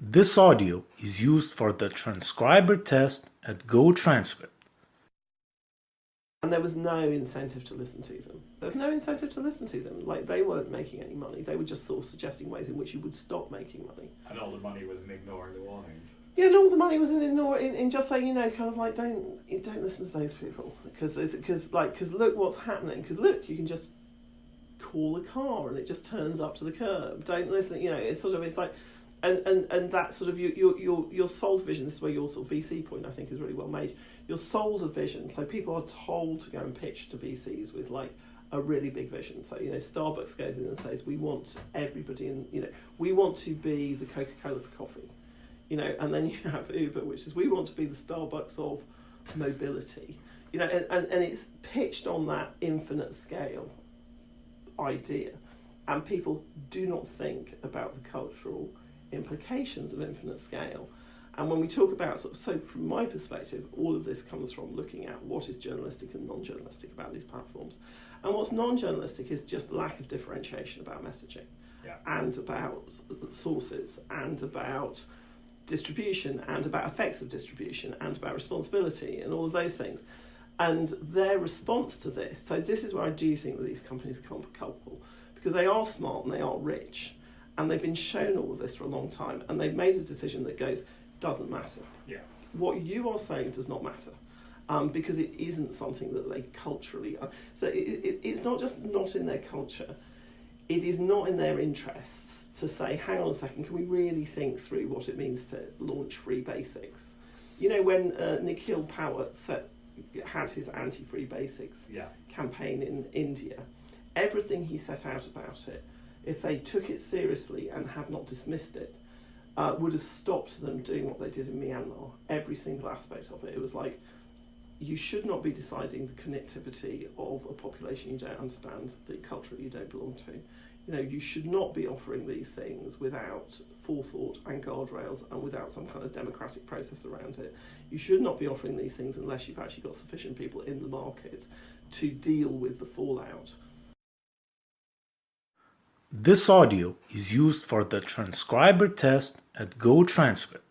This audio is used for the transcriber test at Go Transcript. And there was no incentive to listen to them. There was no incentive to listen to them. Like, they weren't making any money. They were just sort of suggesting ways in which you would stop making money. And all the money was in ignoring the warnings. Yeah, and all the money was in just saying, kind of like, don't listen to those people because look what's happening. Because look, you can just call a car and it just turns up to the curb. Don't listen. It's like. And that sort of your sold vision. This is where your sort of VC point, I think, is really well made. You're sold a vision, so people are told to go and pitch to VCs with like a really big vision. So Starbucks goes in and says, we want everybody in. We want to be the Coca-Cola for coffee. And then you have Uber, which is we want to be the Starbucks of mobility. And it's pitched on that infinite scale idea, and people do not think about the cultural implications of infinite scale. And when we talk about so from my perspective, all of this comes from looking at what is journalistic and non-journalistic about these platforms. And what's non-journalistic is just lack of differentiation about messaging, and about sources, and about distribution, and about effects of distribution, and about responsibility, and all of those things. And their response to this, so this is where I do think that these companies are culpable, because they are smart and they are rich, and they've been shown all of this for a long time, and they've made a decision that goes, doesn't matter. Yeah. What you are saying does not matter, because it isn't something that they culturally are. So it's not just not in their culture, it is not in their interests to say, hang on a second, can we really think through what it means to launch free basics? When Nikhil Pawar had his anti-free basics campaign in India, everything he set out about it, if they took it seriously and had not dismissed it, would have stopped them doing what they did in Myanmar. Every single aspect of it. It was like, you should not be deciding the connectivity of a population you don't understand, the culture you don't belong to. You should not be offering these things without forethought and guardrails and without some kind of democratic process around it. You should not be offering these things unless you've actually got sufficient people in the market to deal with the fallout. This audio is used for the transcriber test at Go Transcript.